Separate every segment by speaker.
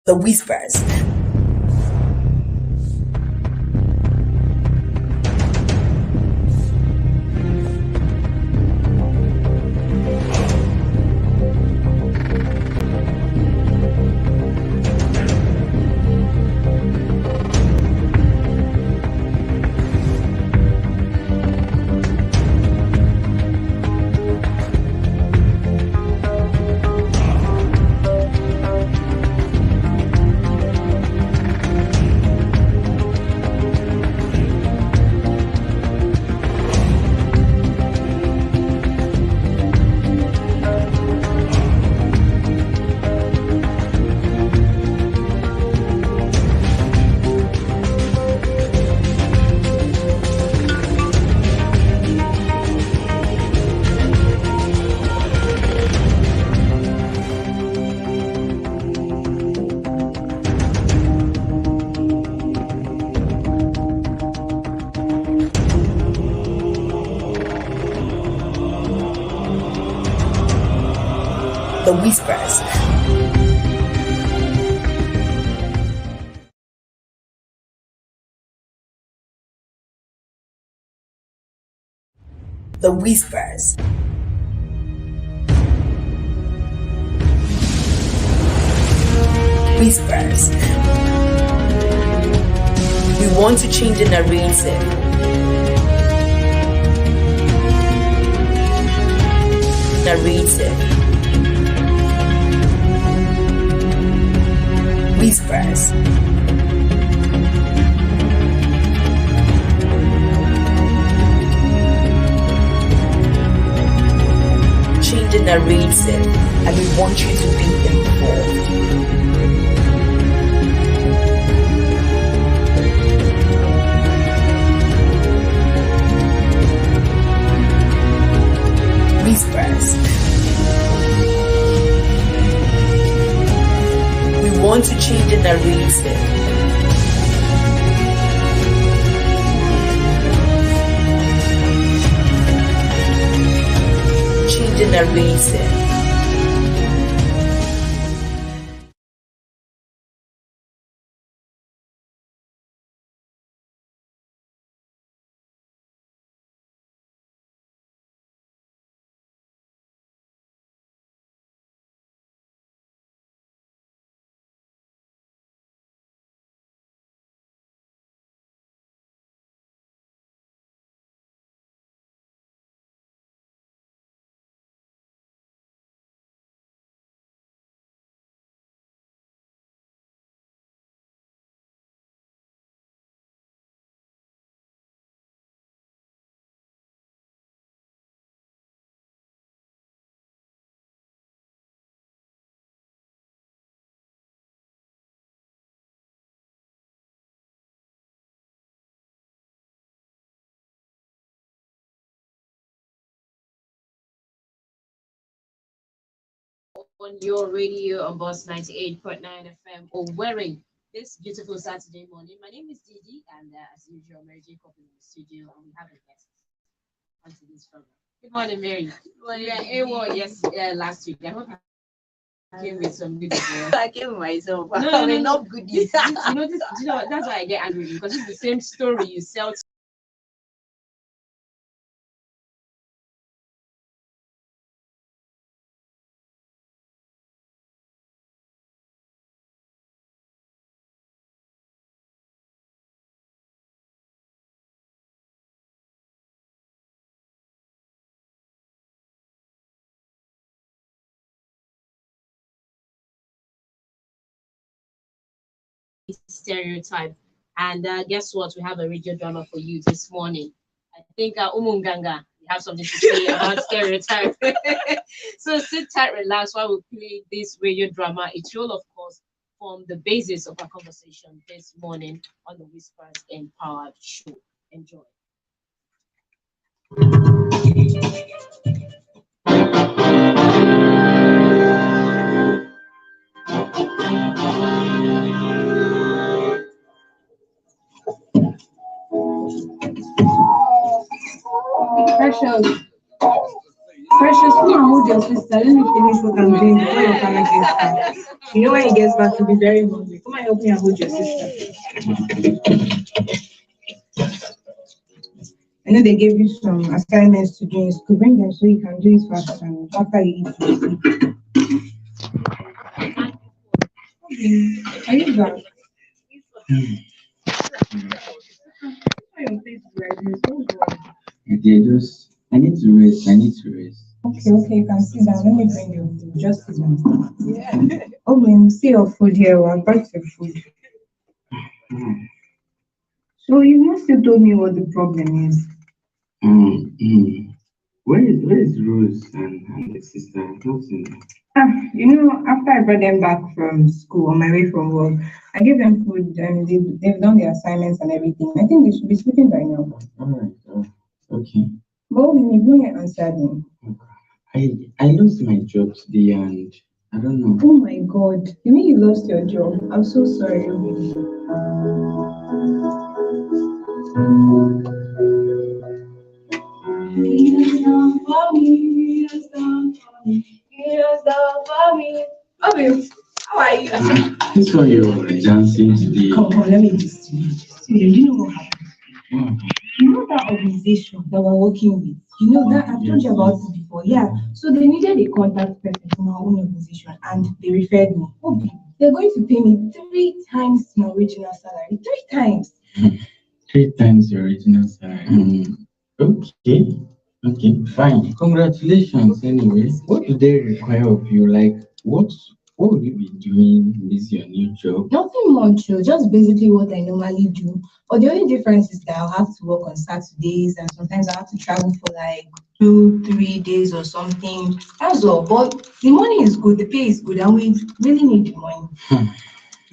Speaker 1: The Whispers. The Whispers. The Whispers. Whispers. We want to change the narrative. Whispers. Change the narrative, and we want you to be involved. Whispers. We want to change the narrative. Change the narrative.
Speaker 2: On your radio on Boss 98.9 FM Owerri this beautiful Saturday morning. My name is Didi, and as usual, Mary Jacob is in the studio, and we have a guest onto this program. Good morning, Mary.
Speaker 3: Good morning.
Speaker 2: Yeah, last week. I hope I came with some good news.
Speaker 3: I came with myself.
Speaker 2: No,
Speaker 3: not good news.
Speaker 2: That's why I get angry, because it's the same story you sell. Stereotype. And guess what? We have a radio drama for you this morning. I think Umunganga, we have something to say about stereotype. So sit tight, relax while we play this radio drama. It will, of course, form the basis of our conversation this morning on the Whispers Empowered Show. Enjoy.
Speaker 4: Precious, come on,
Speaker 3: hold your sister. Let me finish what I'm doing before your father gets back. You know when he gets back, he'll be very hungry. Come and help me and hold your sister. I know they gave you some assignments to do in school. Bring them so you can do it fast and after you eat. Okay. Are you back? Why your face is like this? What's wrong?
Speaker 4: I need to rest.
Speaker 3: Okay, you can sit down. Let me bring your food. Just sit down. Yeah. Oh, man, see your food here. I brought your food. So you've not still told me what the problem is.
Speaker 4: Where is Rose and the sister? I've not seen them.
Speaker 3: After I brought them back from school on my way from work, I gave them food and they've done their assignments and everything. I think they should be sleeping by now.
Speaker 4: All right. Okay.
Speaker 3: But you don't yet answer them.
Speaker 4: I lost my job today and I don't know.
Speaker 3: Oh my God. You mean you lost your job? I'm so sorry. Okay, how are you?
Speaker 4: This one you're dancing today.
Speaker 3: Come on, let me just do you know what happened? You know that organization that we're working with? You know that I've told you about it before. Yeah. So they needed a contact person from our own organization and they referred me. Okay. They're going to pay me 3 times my original salary. 3 times.
Speaker 4: 3 times your original salary. Okay, fine. Congratulations anyway. What do they require of you? Like what will you be doing in this your new job?
Speaker 3: Nothing much, just basically what I normally do. But the only difference is that I'll have to work on Saturdays and sometimes I have to travel for like 2-3 days or something. That's all. But the money is good, the pay is good, and we really need the money.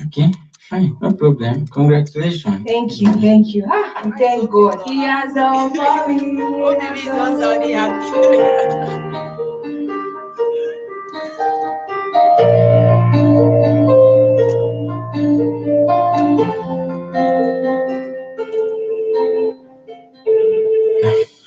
Speaker 4: Okay, fine, no problem. Congratulations.
Speaker 3: Thank you. Thank God. He has done for me.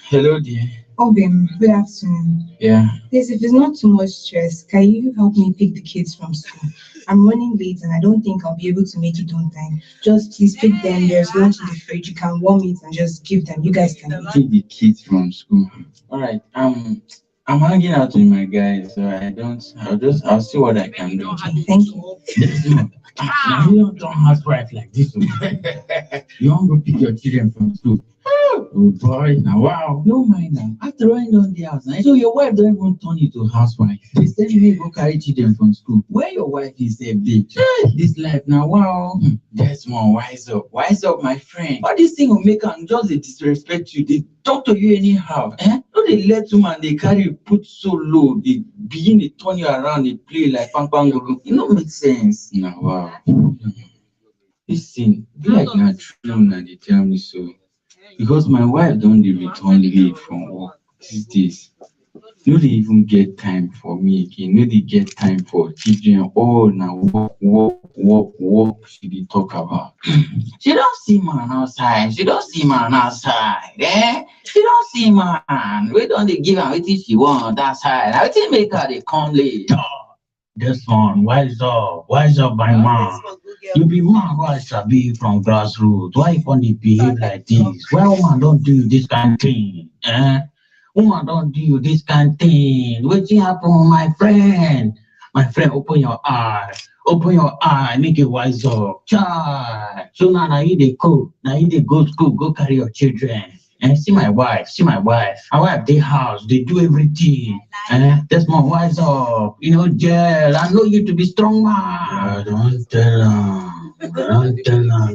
Speaker 4: Hello, dear.
Speaker 3: Oh, babe, good afternoon.
Speaker 4: Yeah.
Speaker 3: Please, if it's not too much stress, can you help me pick the kids from school? I'm running late and I don't think I'll be able to make it on time. Just please pick them. There's lunch in the fridge. You can warm it and just give them. You guys can eat.
Speaker 4: Pick the kids from school. All right. I'm hanging out with my guys, so I'll see what I can do.
Speaker 3: Thank you.
Speaker 5: Now you don't housewife like this. You want to pick your children from school. Oh boy, now wow. No mind now. After running down the house, now, so your wife don't even turn you to housewife. They send me go carry children from school. Where your wife is a bitch. This life now, wow. That's more wise up, my friend. All this thing will make them just they disrespect you. They talk to you anyhow. No, they let woman they carry you put so low. They begin to turn you around. They play like pang pang. It don't make sense. Now wow. This thing be like not true. Now they tell me so. Because my wife don't return late from work these days. No, they even get time for me again. No, they get time for children. All now work. She dey talk about. She don't see man outside. She don't see man. We don't they give her wetin she want outside. I think make her they come late. This one, wise up, my man. You be man, why sabi from grassroots? Why you can't behave like this? Why woman don't do this kind of thing? Woman don't do this kind of thing. What happen, my friend? My friend, open your eye, make it wise up. Child. So now you they cook, now you they go school, go carry your children. And see my wife. My wife, they house, they do everything. That's my wise up. Jail. I know you to be strong man. Don't tell them.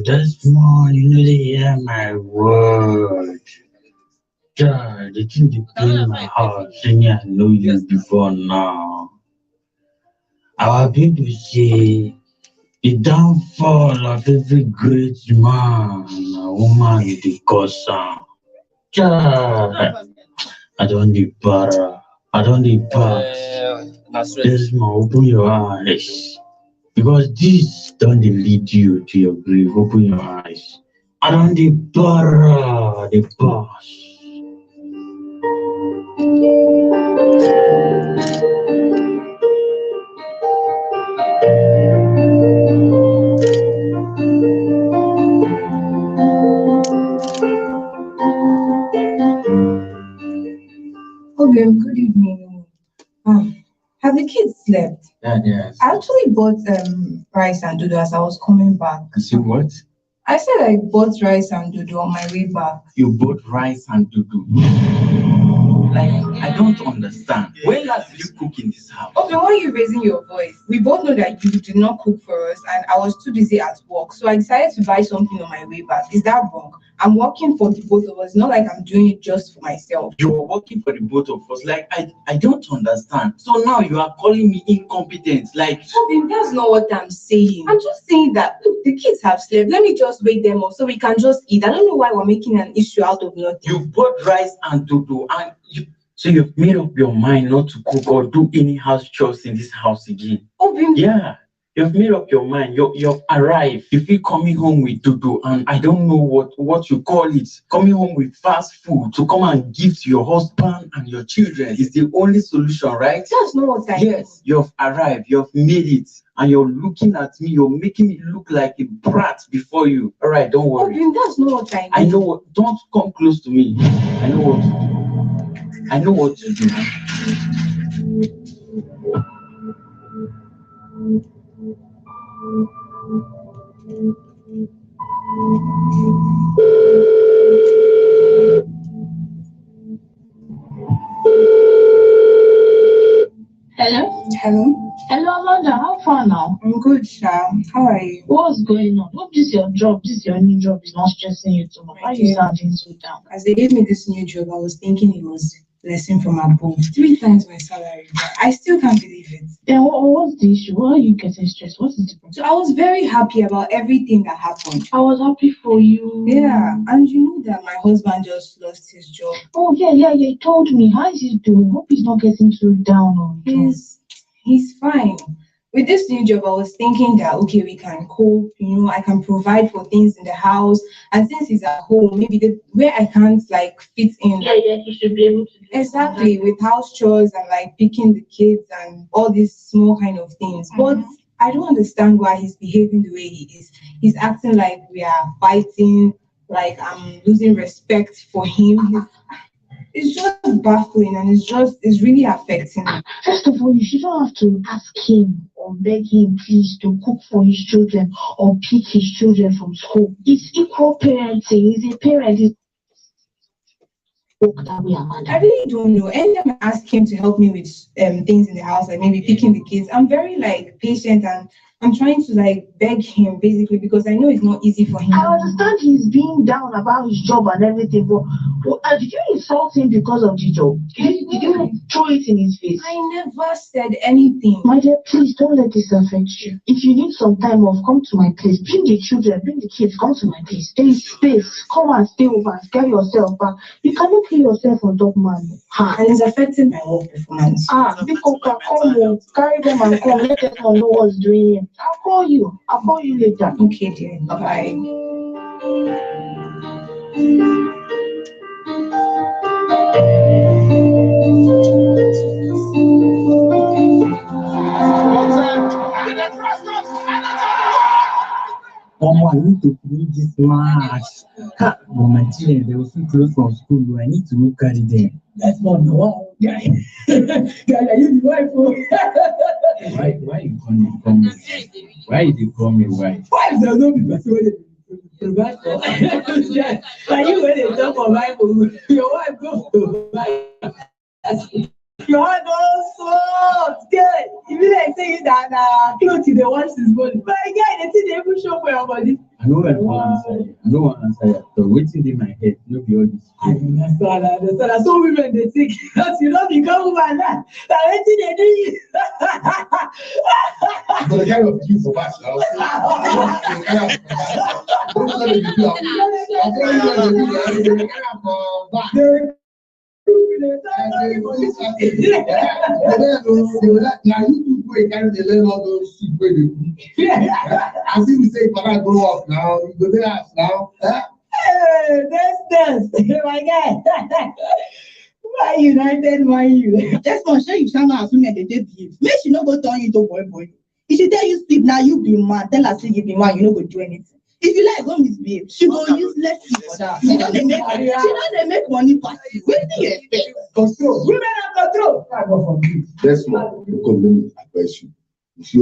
Speaker 5: That's more, they hear my word. Child, the thing they play in my heart, saying I know you before now. Our people say the downfall of every great man, a woman is the cause. Child, I don't need para. I don't need pass. This man, open your eyes. Because this don't lead you to your grave. Open your eyes. I don't need para. The pass.
Speaker 3: the kids slept.
Speaker 4: Yes.
Speaker 3: I actually bought rice and dodo as I was coming back.
Speaker 4: You see what?
Speaker 3: I said I bought rice and dodo on my way back.
Speaker 4: You bought rice and dodo. Like, I don't understand. When last did you cook in this house?
Speaker 3: Okay, why are you raising your voice? We both know that you did not cook for us, and I was too busy at work. So I decided to buy something on my way back. Is that wrong? I'm working for the both of us. Not like I'm doing it just for myself.
Speaker 4: You are working for the both of us. Like, I don't understand. So now you are calling me incompetent. Like,
Speaker 3: That's not what I'm saying. I'm just saying that look, the kids have slept. Let me just wake them up so we can just eat. I don't know why we're making an issue out of nothing.
Speaker 4: you bought rice and dodo, and so you've made up your mind not to cook or do any house chores in this house again. Yeah. You've made up your mind. You've arrived. You feel coming home with dodo, and I don't know what you call it. Coming home with fast food to come and give to your husband and your children is the only solution, right?
Speaker 3: That's not what I
Speaker 4: Yes, you've arrived. You've made it, and you're looking at me. You're making me look like a brat before you. All right, don't worry.
Speaker 3: That's not what I
Speaker 4: I know what. Don't come close to me. I know what to do. I know what to do.
Speaker 2: Hello?
Speaker 3: Hello?
Speaker 2: Hello, Amanda. How far now?
Speaker 3: I'm good, Sha. How are you?
Speaker 2: What's going on? Hope this your job, this your new job is not stressing you too much. Why are you sounding so down?
Speaker 3: As they gave me this new job, I was thinking it was blessing from above. 3 times my salary, but I still can't believe it.
Speaker 2: Then what's the issue? Why are you getting stressed? What is the problem?
Speaker 3: So I was very happy about everything that happened.
Speaker 2: I was happy for you.
Speaker 3: Yeah, and you know that my husband just lost his job.
Speaker 2: Oh, yeah. He told me. How is he doing? Hope he's not getting too down on you.
Speaker 3: He's fine. With this new job, I was thinking that, okay, we can cope, I can provide for things in the house. And since he's at home, maybe where I can't, fit in.
Speaker 2: Yeah, he should be able to do
Speaker 3: exactly, with house chores and, picking the kids and all these small kind of things. Mm-hmm. But I don't understand why he's behaving the way he is. He's acting like we are fighting, like I'm losing respect for him. It's just baffling, and it's really affecting me.
Speaker 2: First of all, you shouldn't have to ask him or beg him, please, to cook for his children or pick his children from school. It's equal parenting. He's a parent. That way, Amanda.
Speaker 3: I really don't know. Anytime I ask him to help me with things in the house, like maybe picking the kids, I'm very patient, and I'm trying to beg him basically, because I know it's not easy for him.
Speaker 2: I understand he's being down about his job and everything, but did you insult him because of the job? Did you throw it in his face?
Speaker 3: I never said anything.
Speaker 2: My dear, please don't let this affect you. If you need some time off, come to my place. Bring the children, bring the kids, come to my place. There is space. Come and stay over and scare yourself back. You cannot kill yourself on top, man.
Speaker 3: And it's affecting my work performance.
Speaker 2: People can come home, carry them and come. Let them know what's doing here. I'll call you later.
Speaker 3: Okay, dear. Bye.
Speaker 4: I need to finish this match. But my children, they will soon close from school. I need to go carry them.
Speaker 6: That's not the one, guy. Guy, are you the wife?
Speaker 4: Why you call me? Why did you call me wife?
Speaker 6: Wife does not be persuaded. Provide for. Are you when they talk for wife? Your wife goes to wife. Your wife goes so scared. If you like saying that clothes they wash his body. But again, they think they even show for your body.
Speaker 4: I know what answer. I know what answer. So waiting in my head, no be all this.
Speaker 6: I understand. So women they think that you don't become woman now. That waiting they do you.
Speaker 7: But the kind of you for back now. Now you people kind of learn all those shit where they do. I see we say, "Father, grow up now. You go there now."
Speaker 6: Hey, that's my guy. Why United, why you?
Speaker 8: Just for sure you sound as soon as they did behave. Make she no go turn you to boy. If she tell you sleep now, you be man. Tell her say you be man, you no go do anything. If you like, go misbehave. She go useless for that. She don't dey make money pass you. What do you expect?
Speaker 7: Control.
Speaker 6: Women have control. I go for you.
Speaker 7: That's one. Because let me advise you. You see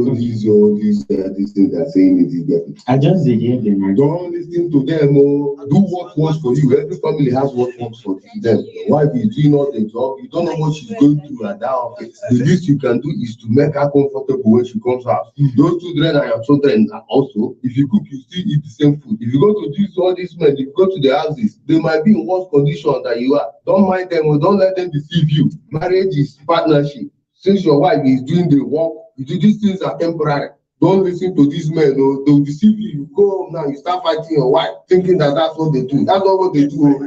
Speaker 7: all these things they're saying it is getting.
Speaker 4: I just hear them.
Speaker 7: Don't listen to them. Oh, do what works for you. Every family has what works for them. Your wife is doing all the job. You don't know what she's going through at that office. The least you can do is to make her comfortable when she comes out. Those children are your children also. If you cook, you still eat the same food. If you go to all these men, if you go to the houses, they might be in worse condition than you are. Don't mind them or don't let them deceive you. Marriage is partnership. Since your wife is doing the work, these things are temporary. Don't listen to these men. They'll deceive you. You go home now, you start fighting your wife, thinking that that's what they do. That's not what they do.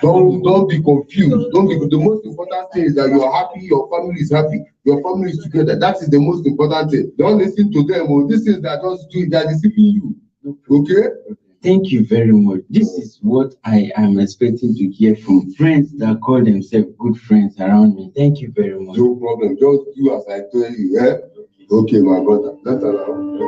Speaker 7: Don't be confused. Don't be. The most important thing is that you are happy. Your family is happy. Your family is together. That is the most important thing. Don't listen to them. Or these things that just do. They are deceiving you. Okay.
Speaker 4: Thank you very much. This is what I am expecting to hear from friends that call themselves good friends around me. Thank you very much.
Speaker 7: No problem. Just do as I tell you. Eh? Okay, my brother. That's allowed.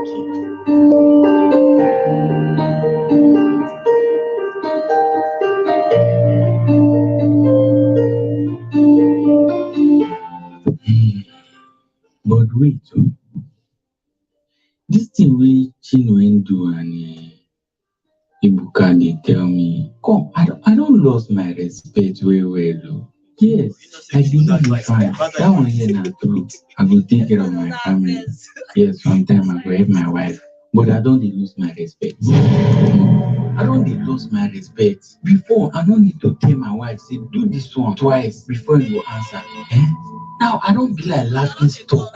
Speaker 4: But wait, this thing we Chinwe do and Ibuka they tell me, come, I don't lose my respect very well. Yes, I believe you fine. That one here now too. I will take care of my family. Yes, sometime I will help my wife. But I don't lose my respect. I don't lose my respect. Before, I don't need to tell my wife, say, do this one twice before you answer. Now, I don't be like laughing stock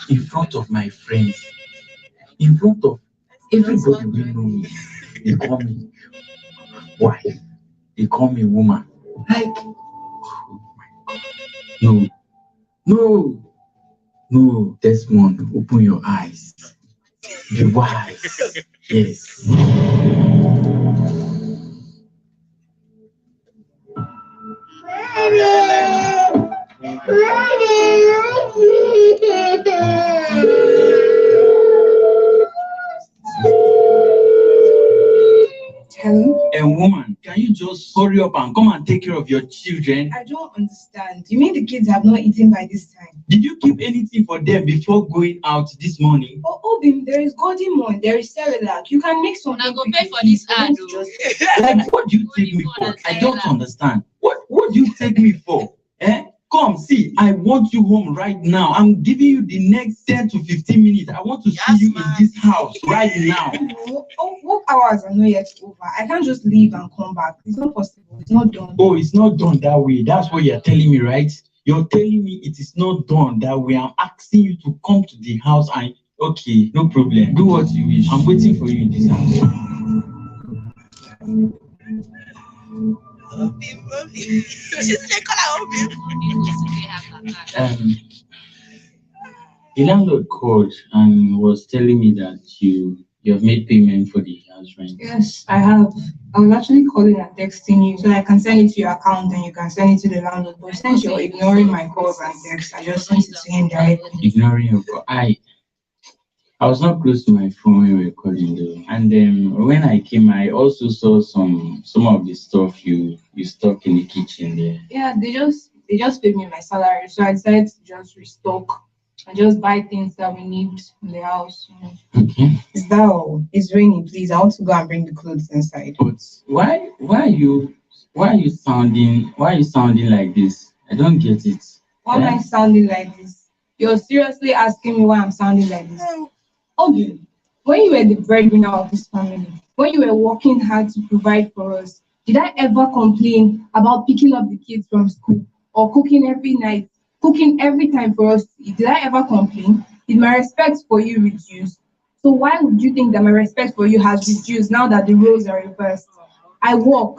Speaker 4: in front of my friends. In front of everybody we know me. They call me wife. They call me woman. Like, oh my God. No, Desmond, open your eyes. Be wise. Yes. And woman, can you just hurry up and come and take care of your children?
Speaker 3: I don't understand. You mean the kids have not eaten by this time?
Speaker 4: Did you keep anything for them before going out this morning?
Speaker 3: Oh, Obim, there is golden morn, there is Cerelac. You can make some.
Speaker 2: I go pay for this ad.
Speaker 4: Like, what do you take me for? I don't understand. What do you take me for? Come, see, I want you home right now. I'm giving you the next 10 to 15 minutes. I want to see you in this house right now.
Speaker 3: Work hours are not yet over. I can't just leave and come back. It's not possible. It's not done.
Speaker 4: Oh, it's not done that way. That's what you're telling me, right? You're telling me it is not done that way. I'm asking you to come to the house and, okay, no problem. Do what you wish. I'm waiting for you in this house. The landlord called and was telling me that you have made payment for the house rent.
Speaker 3: Yes, I have. I was actually calling and texting you so I can send it to your account and you can send it to the landlord. But since you're ignoring my calls and texts, I just sent it to him directly.
Speaker 4: Ignoring your call. I was not close to my phone when we were calling though. And then when I came, I also saw some of the stuff you stock in the kitchen there.
Speaker 3: Yeah, they just paid me my salary, so I decided to just restock and just buy things that we need in the house.
Speaker 4: Okay.
Speaker 3: Is that all? It's raining, please. I want to go and bring the clothes inside.
Speaker 4: But why are you sounding like this? I don't get it.
Speaker 3: Why am I sounding like this? You're seriously asking me why I'm sounding like this? Okay. When you were the breadwinner of this family, when you were working hard to provide for us, did I ever complain about picking up the kids from school or cooking every night, cooking every time for us to eat? Did I ever complain? Did my respect for you reduce? So why would you think that my respect for you has reduced now that the roles are reversed? I work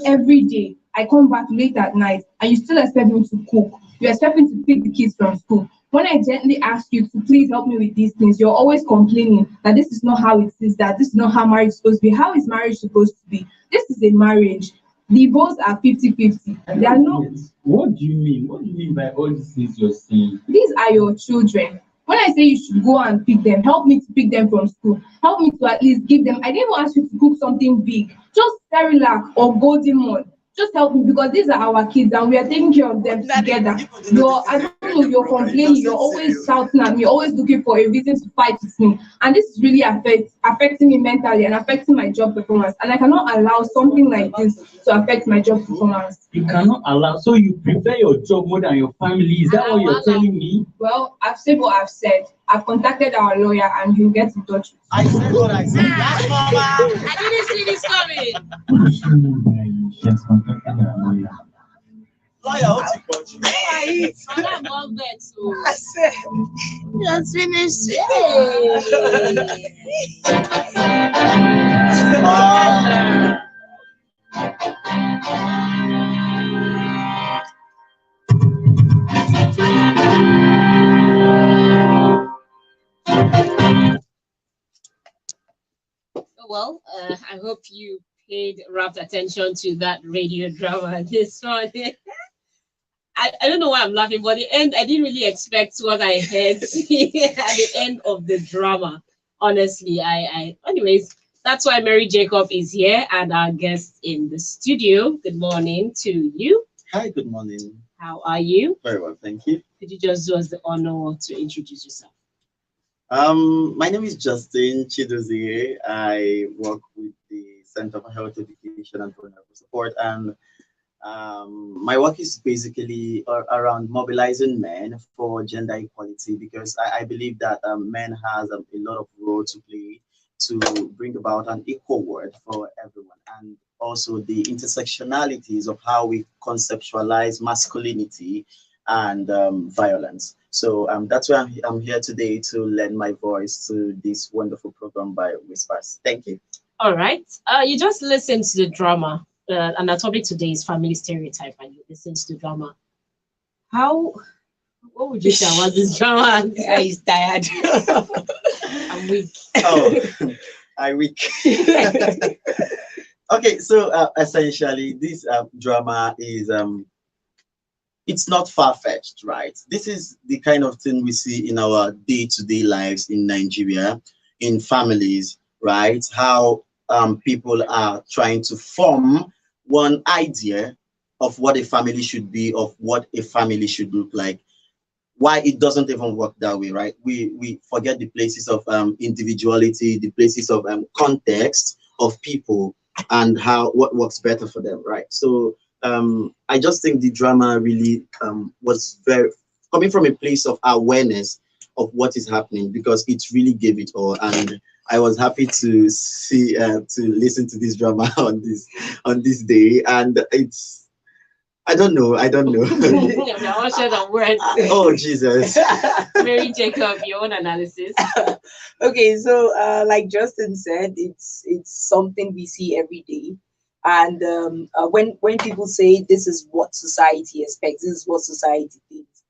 Speaker 3: every day. I come back late at night and you still expect me to cook. You expect me to pick the kids from school. When I gently ask you to please help me with these things, you're always complaining that this is not how it is, that this is not how marriage is supposed to be. How is marriage supposed to be? This is a marriage. The votes are 50-50. They are not.
Speaker 4: What do you mean? What do you mean by all these things you're saying?
Speaker 3: These are your children. When I say you should go and pick them, help me to pick them from school. Help me to at least give them. I didn't even ask you to cook something big. Just Cerelac or Golden Mon. Just help me because these are our kids and we are taking care of them together. I don't know, you're complaining, you're always shouting at me, always looking for a reason to fight with me. And this is really affecting me mentally and affecting my job performance. And I cannot allow something like this to affect my job performance.
Speaker 4: You cannot allow, so you prefer your job more than your family. Is that what you're telling me?
Speaker 3: Well, I've said what I've said. I've contacted our lawyer and he'll get in touch with you.
Speaker 9: I said what I said. That's
Speaker 2: I didn't see this coming.
Speaker 5: Yes, contacted our lawyer.
Speaker 9: lawyer, what's it got you?
Speaker 2: I'm all that, so.
Speaker 9: I said,
Speaker 2: Just finished. Well, I hope you paid rapt attention to that radio drama this morning. I don't know why I'm laughing, but the end, I didn't really expect what I heard at the end of the drama. Honestly, anyways, that's why Mary Jacob is here and our guest in the studio. Good morning to you.
Speaker 9: hi, good morning.
Speaker 2: How are you?
Speaker 9: Very well, thank you.
Speaker 2: Could you just do us the honor to introduce yourself?
Speaker 9: My name is Justin Chidozie. I work with the Center for Health Education and Vulnerable Support, and my work is basically around mobilizing men for gender equality, because I believe that men has a lot of role to play to bring about an equal world for everyone, and also the intersectionalities of how we conceptualize masculinity and violence. So that's why I'm here today to lend my voice to this wonderful program by Whispers. Thank you.
Speaker 2: All right. You just listened to the drama, and our topic today is family stereotype, and you listened to the drama. What would you say about this drama?
Speaker 8: He's tired.
Speaker 2: I'm weak.
Speaker 9: Oh, I weak. Okay, so essentially, this drama is it's not far-fetched, right? This is the kind of thing we see in our day-to-day lives in Nigeria, in families, right? How people are trying to form one idea of what a family should be, of what a family should look like. Why it doesn't even work that way, right? We forget the places of individuality, the places of context of people, and what works better for them, right? So I just think the drama really was very coming from a place of awareness of what is happening, because it really gave it all. And I was happy to see to listen to this drama on this day, and it's I don't know. Oh Jesus.
Speaker 2: Mary Jacob, your own analysis.
Speaker 8: Okay, so like Justin said, it's something we see every day. And when people say this is what society expects, this is what society thinks,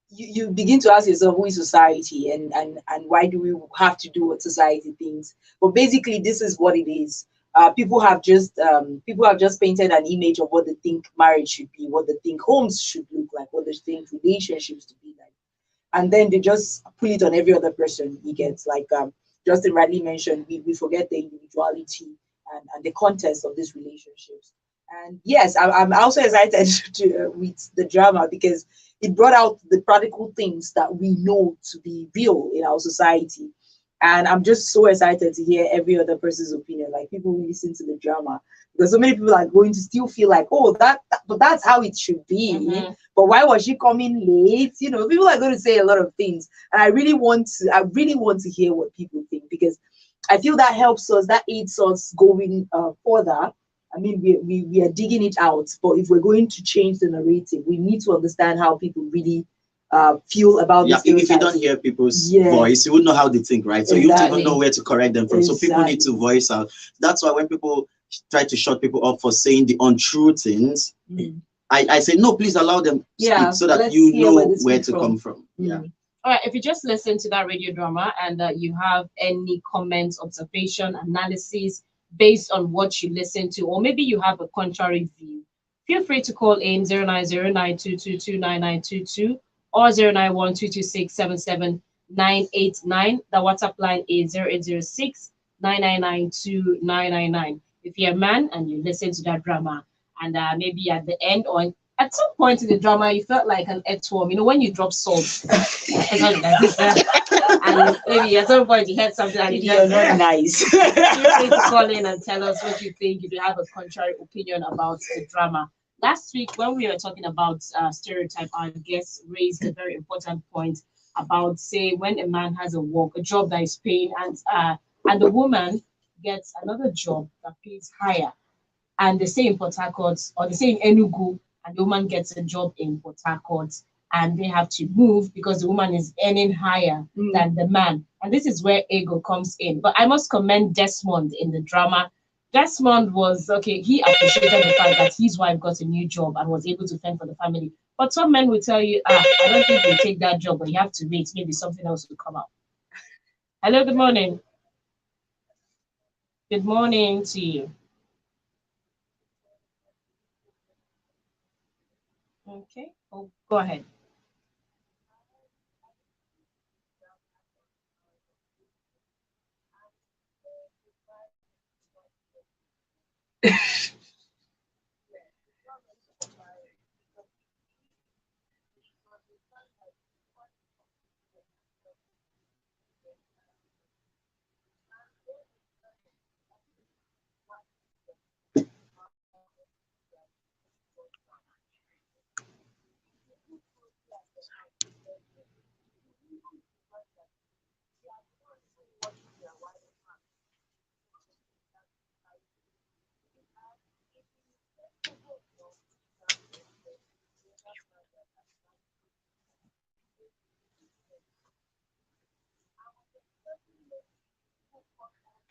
Speaker 8: you begin to ask yourself, who is society, and why do we have to do what society thinks? But basically, this is what it is. People have just painted an image of what they think marriage should be, what they think homes should look like, what they think relationships to be like, and then they just put it on every other person. He gets like Justin rightly mentioned, we forget the individuality and the context of these relationships. And yes, I'm also excited with the drama, because it brought out the practical things that we know to be real in our society. And I'm just so excited to hear every other person's opinion, like people who listen to the drama, because so many people are going to still feel like, oh, but that's how it should be. Mm-hmm. But why was she coming late? You know, people are going to say a lot of things, and I really want to hear what people think, because I feel that helps us, that aids us going further. I mean, we are digging it out, but if we're going to change the narrative, we need to understand how people really feel about this.
Speaker 9: If you don't hear people's voice, you wouldn't know how they think, right? So you don't know where to correct them from. So people need to voice out. That's why when people try to shut people up for saying the untrue things, I say, no, please allow them speak, so that you know where to come from. Yeah.
Speaker 2: All right, if you just listen to that radio drama and you have any comments, observation, analysis based on what you listen to, or maybe you have a contrary view, feel free to call in 09092229922 or 09122267790. 989. The WhatsApp line is 0806 999 If you're a man and you listen to that drama, and maybe at the end or at some point in the drama you felt like an earthworm, when you drop salt, something like this, and maybe at some point you heard something and
Speaker 8: You're not nice.
Speaker 2: feel free to call in and tell us what you think if you have a contrary opinion about the drama. Last week, when we were talking about stereotype, our guest raised a very important point about, say, when a man has a job that is paying, and the woman gets another job that pays higher, and they say in Port Harcourt or they say in Enugu, and the woman gets a job in Port Harcourt, and they have to move because the woman is earning higher than the man. And this is where ego comes in. But I must commend Desmond in the drama. Desmond was, okay, he appreciated the fact that his wife got a new job and was able to fend for the family. But some men will tell you, I don't think you'll take that job, but you have to wait. Maybe something else will come out. Hello, good morning. Good morning to you. Okay, oh, go ahead.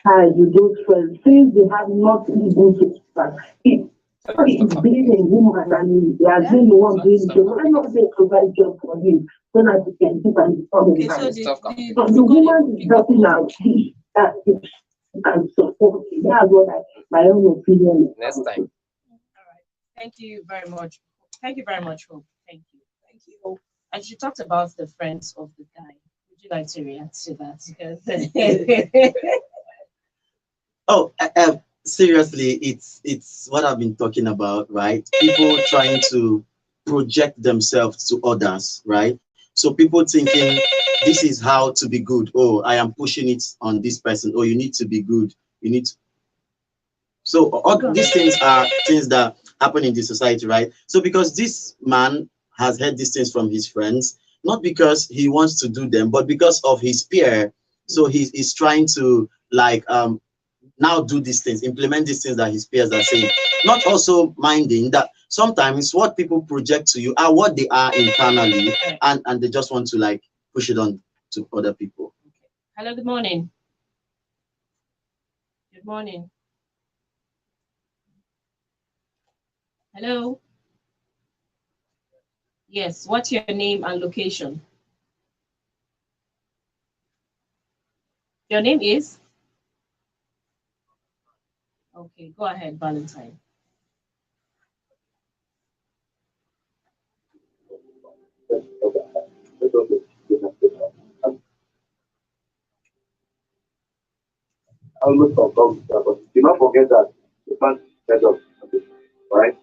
Speaker 6: You those friends, since they have not even to start. It's being a woman and they are doing the one doing the job. Why not they provide job for him so that he can keep and become a man? So the woman is helping out that and support him. That's what my own opinion is.
Speaker 10: Next time.
Speaker 2: All right. Thank you very much. Thank you very much, Hope. Thank you. Thank you. And she talked about the friends of the guy. Would you like to react to that? Because
Speaker 9: Oh, seriously, it's what I've been talking about, right? People trying to project themselves to others, right? So people thinking this is how to be good. Oh, I am pushing it on this person. Oh, you need to be good. You need to. So all these things are things that happen in the society, right? So because this man has heard these things from his friends, not because he wants to do them, but because of his peer. So he's trying to like now do these things, implement these things that his peers are saying, not also minding that sometimes what people project to you are what they are internally, and they just want to like push it on to other people.
Speaker 2: hello, good morning. Good morning. Hello. Yes, what's your name and location? Your name is? Okay, go ahead, Valentine.
Speaker 11: Almost confirm, but do not forget that the man head of right?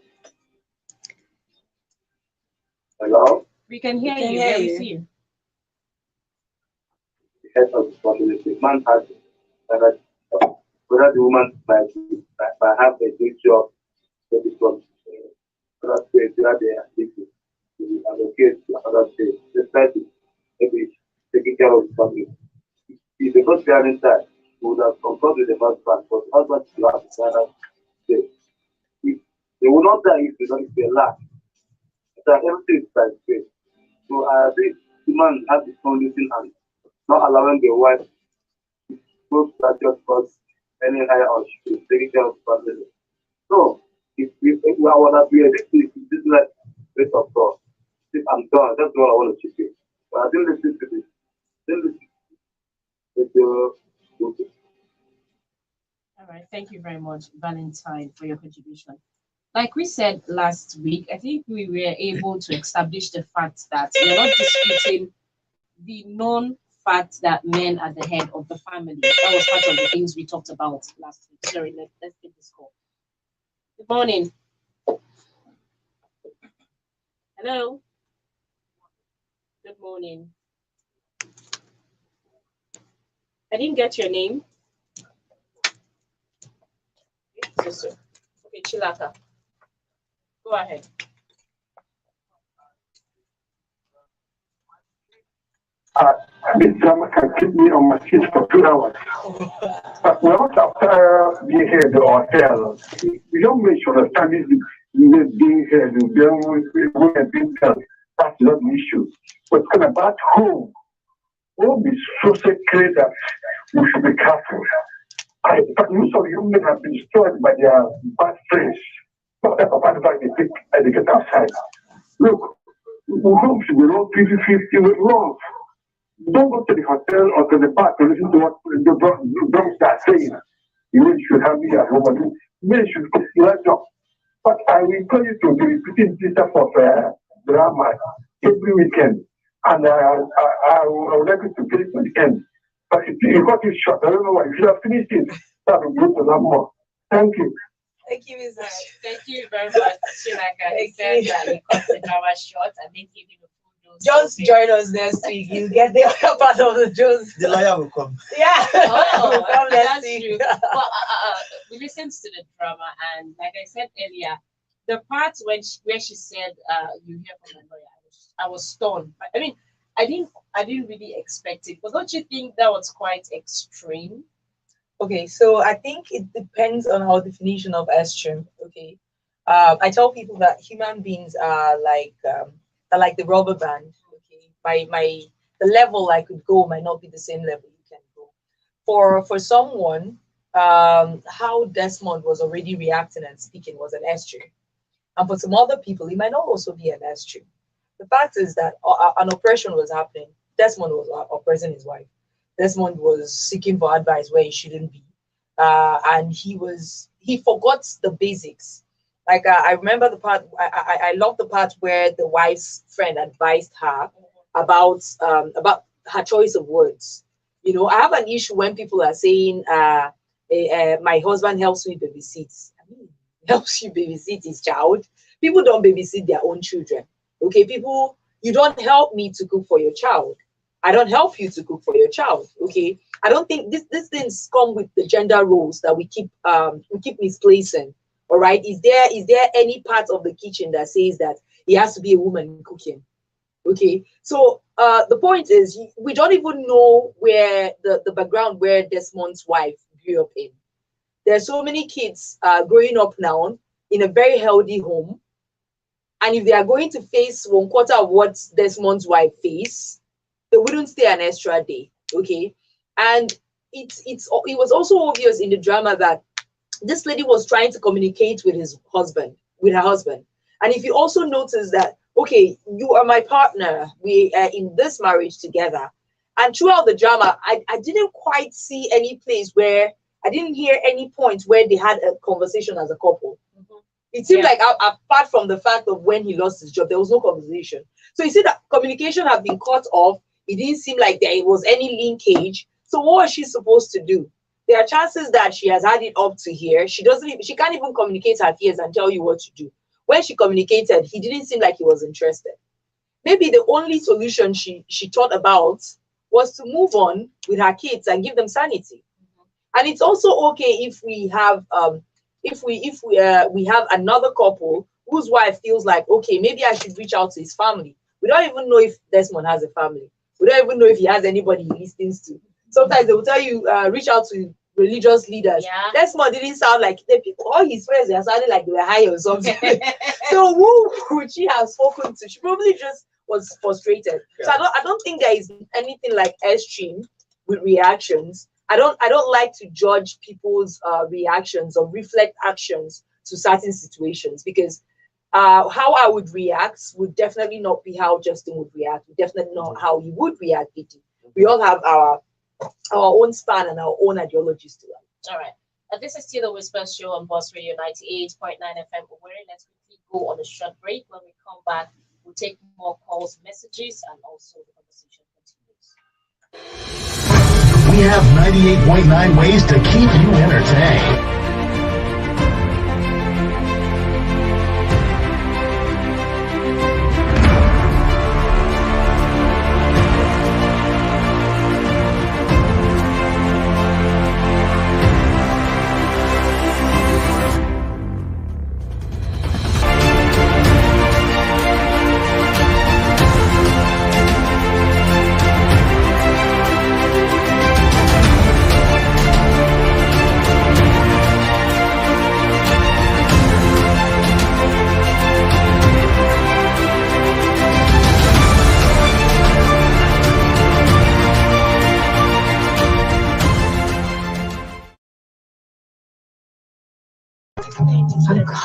Speaker 11: Hello?
Speaker 2: We can hear you.
Speaker 8: hear
Speaker 2: Where we
Speaker 8: you.
Speaker 2: see you.
Speaker 11: The head of the family, the man has whether the woman might have a good job, maybe from other state, where they are living, to allocate to another state, despite maybe taking care of the family. If they got parents that would have conferred with the husband, but the husband will have to another state. If they will not die if they don't, if they lack. That everything is like this. So I think the man has his own listen and not allowing the wife to go to that just because any higher or she is taking care of the family. So if I want to be a victim, this is like grace of God. If I'm done, that's what I want to check it. But I didn't listen to this. Didn't listen to the
Speaker 2: All right, thank you very much, Valentine, for your contribution. Like we said last week, I think we were able to establish the fact that we are not disputing the known fact that men are the head of the family. That was part of the things we talked about last week. Sorry, let's take this call. Good morning. Hello. Good morning. I didn't get your name. Okay, Chilaka. Go ahead.
Speaker 11: This drama can keep me on my feet for 2 hours. But not after being here at the hotel. We don't make sure understand this being here, the being held. That's not the issue. But it's about home. Home is so sacred that we should be careful. But most of you men have been destroyed by their bad friends. Not that bad advice they get outside. Look, home should be wrong 50-50 with love. Don't go to the hotel or to the park to listen to what the drums are saying. You should have me at home. Men should go to your job. But I will encourage you to be repeating this type of drama every weekend. And I would like you to get it to the end. But if you got it short, I don't know why. If you have finished it, that will go to that more. Thank you.
Speaker 8: Thank you, Mr.
Speaker 2: Thank you very much, Chilaka. He said that he cut the drama short and then gave him a full dose.
Speaker 8: Just join us next week. You get the other part of the Jones.
Speaker 9: The lawyer will come.
Speaker 8: Yeah.
Speaker 2: Oh,
Speaker 8: Come next
Speaker 2: that's
Speaker 8: week.
Speaker 2: true. But we listened to the drama, and like I said earlier, the part where she said, "You hear from the lawyer," I was stunned. I mean, I didn't really expect it. But don't you think that was quite extreme?
Speaker 8: Okay, so I think it depends on our definition of extreme. Okay, I tell people that human beings are like the rubber band. Okay, the level I could go might not be the same level you can go. For someone, how Desmond was already reacting and speaking was an extreme, and for some other people, it might not also be an extreme. The fact is that an oppression was happening. Desmond was oppressing his wife. Desmond was seeking for advice where he shouldn't be, and he forgot the basics. Like I remember the part. I love the part where the wife's friend advised her about her choice of words. You know, I have an issue when people are saying, "My husband helps me babysit." I mean, helps you babysit his child. People don't babysit their own children. Okay, people, you don't help me to cook for your child. I don't help you to cook for your child. Okay, I don't think these things come with the gender roles that we keep misplacing. All right, is there any part of the kitchen that says that it has to be a woman cooking? Okay, so the point is we don't even know where the background where Desmond's wife grew up in. There's so many kids growing up now in a very healthy home, and if they are going to face 1/4 of what Desmond's wife faced, they wouldn't stay an extra day. Okay, and it was also obvious in the drama that this lady was trying to communicate with her husband. And if you also notice that, okay, you are my partner, we are in this marriage together. And throughout the drama, I didn't quite see any place where I didn't hear any point where they had a conversation as a couple. Mm-hmm. It seemed like apart from the fact of when he lost his job, there was no conversation. So you see that communication had been cut off. It didn't seem like there was any linkage. So what was she supposed to do? There are chances that she has had it up to here. She can't even communicate her fears and tell you what to do. When she communicated, he didn't seem like he was interested. Maybe the only solution she thought about was to move on with her kids and give them sanity. Mm-hmm. And it's also okay if we have we have another couple whose wife feels like, okay, maybe I should reach out to his family. We don't even know if Desmond has a family. We don't even know if he has anybody he listens to. Sometimes they will tell you, reach out to religious leaders. Yeah. Desmond didn't sound like the people, all his friends were sounding like they were high or something. So who would she have spoken to? She probably just was frustrated. Yeah. So I don't think there is anything like extreme with reactions. I don't like to judge people's reactions or reflect actions to certain situations, because how I would react would definitely not be how Justin would react. Definitely not how he would react. We all have our own span and our own ideologies to that.
Speaker 2: All right. This is still the Whisper Show on Boss Radio 98.9 FM Owerri. Let's quickly go on a short break. When we come back, we'll take more calls, messages, and also the conversation continues.
Speaker 10: We have 98.9 ways to keep you entertained.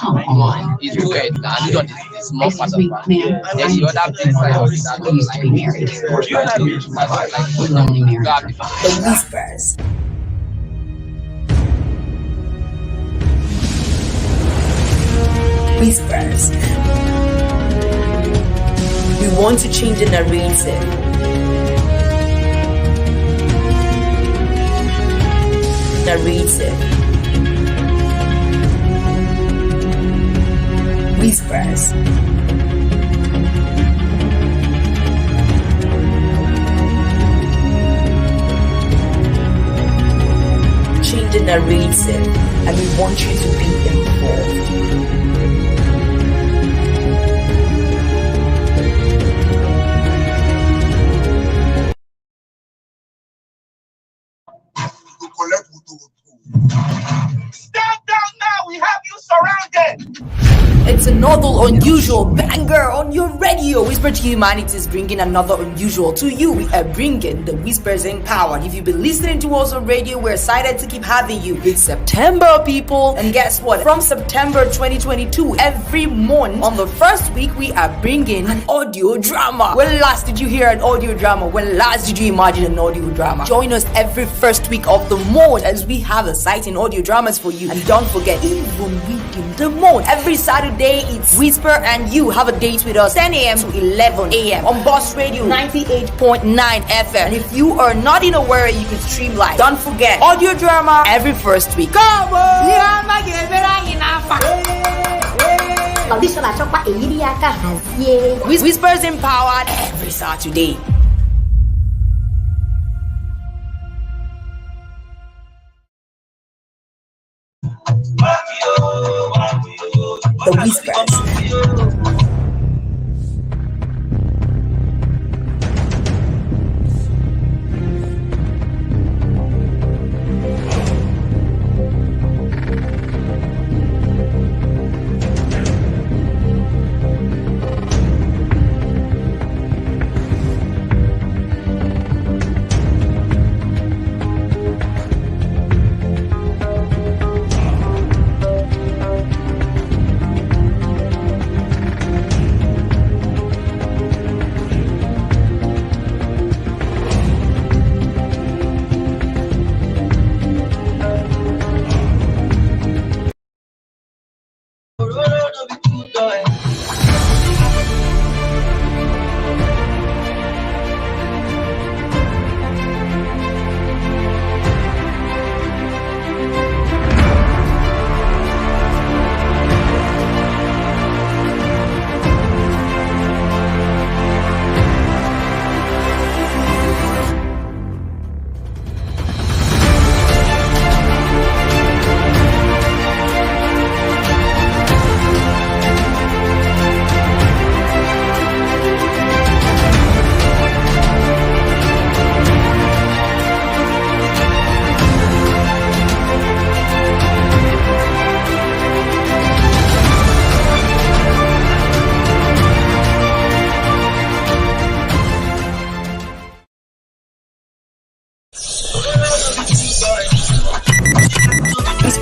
Speaker 12: Oh, come on.
Speaker 13: It's good. You don't it's more
Speaker 12: Excuse me, ma'am.
Speaker 13: There's the other things I always
Speaker 12: We used to be married. We're only married.
Speaker 1: The Whispers. Whispers. We want to change the narrative. Whispers. Change the narrative, and we want you to be involved.
Speaker 14: Stand down now, we have you surrounded.
Speaker 1: It's another unusual banger on your radio. Whisper to Humanity is bringing another unusual to you. We are bringing the Whispers Empowered. If you've been listening to us on radio, we're excited to keep having you. It's September, people. And guess what? From September 2022, every month on the first week, we are bringing an audio drama. When last did you hear an audio drama? When last did you imagine an audio drama? Join us every first week of the month as we have exciting audio dramas for you. And don't forget, even within the month, every Saturday, it's Whisper and you have a date with us 10 a.m. to 11 a.m. on Boss Radio 98.9 FM. And if you are not in Owerri, you can stream live. Don't forget, audio drama every first week. Come on! Whispers Empowered every Saturday. The Whispers.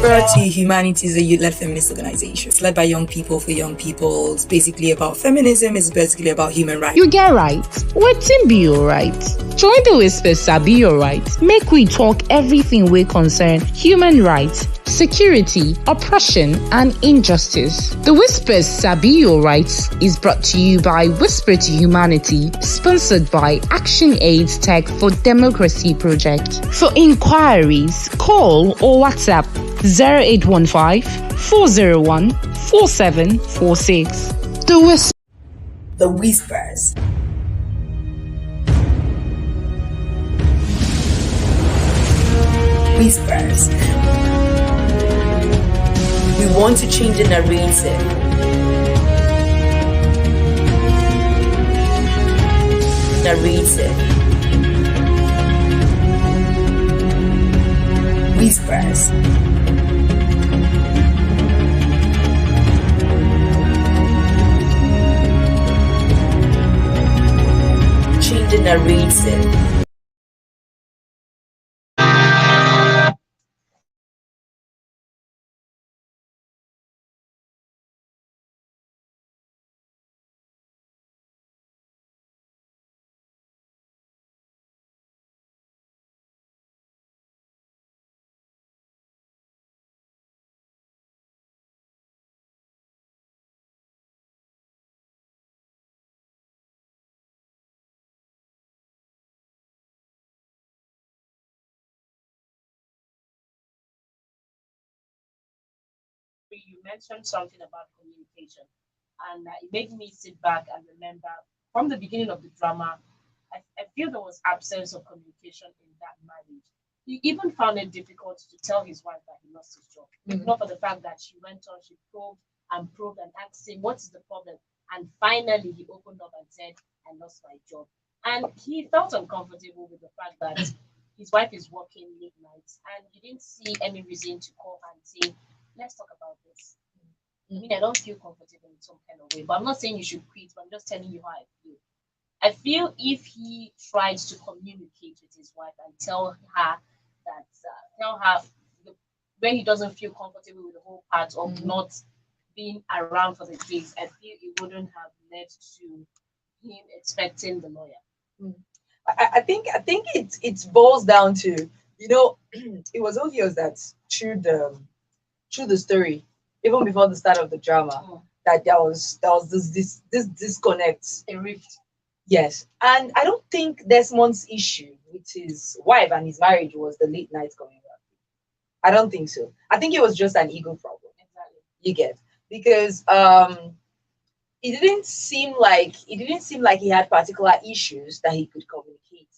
Speaker 1: Whisper to Humanity is a youth-led feminist organization. It's led by young people for young people. It's basically about feminism. It's basically about human rights.
Speaker 15: You get right. Wetin be alright? Join the Whispers sabi alright. Make we talk everything we concern human rights, security, oppression, and injustice. The Whispers sabi alright is brought to you by Whisper to Humanity, sponsored by Action Aid Tech for Democracy Project. For inquiries, call or WhatsApp 0815-401-4746. The Whispers.
Speaker 1: The Whispers. Whispers. We want to change the narrative. Whispers. Change the narrative.
Speaker 2: You mentioned something about communication, and it made me sit back and remember from the beginning of the drama. I feel there was absence of communication in that marriage. He even found it difficult to tell his wife that he lost his job, if not for the fact that she went on, she probed and asked him, "What is the problem?" And finally, he opened up and said, "I lost my job." And he felt uncomfortable with the fact that his wife is working late nights, and he didn't see any reason to call her and say, "Let's talk about this." I mean, I don't feel comfortable in some kind of way, but I'm not saying you should quit, but I'm just telling you how I feel. I feel if he tries to communicate with his wife and tell her when he doesn't feel comfortable with the whole part of not being around for the gigs, I feel it wouldn't have led to him expecting the lawyer.
Speaker 8: I think it boils down to, it was obvious that through the story, even before the start of the drama, that there was this disconnect,
Speaker 2: a rift.
Speaker 8: Yes, and I don't think Desmond's issue with his wife and his marriage was the late night coming back. I don't think so. I think it was just an ego problem.
Speaker 2: Exactly.
Speaker 8: You get, because it didn't seem like he had particular issues that he could communicate.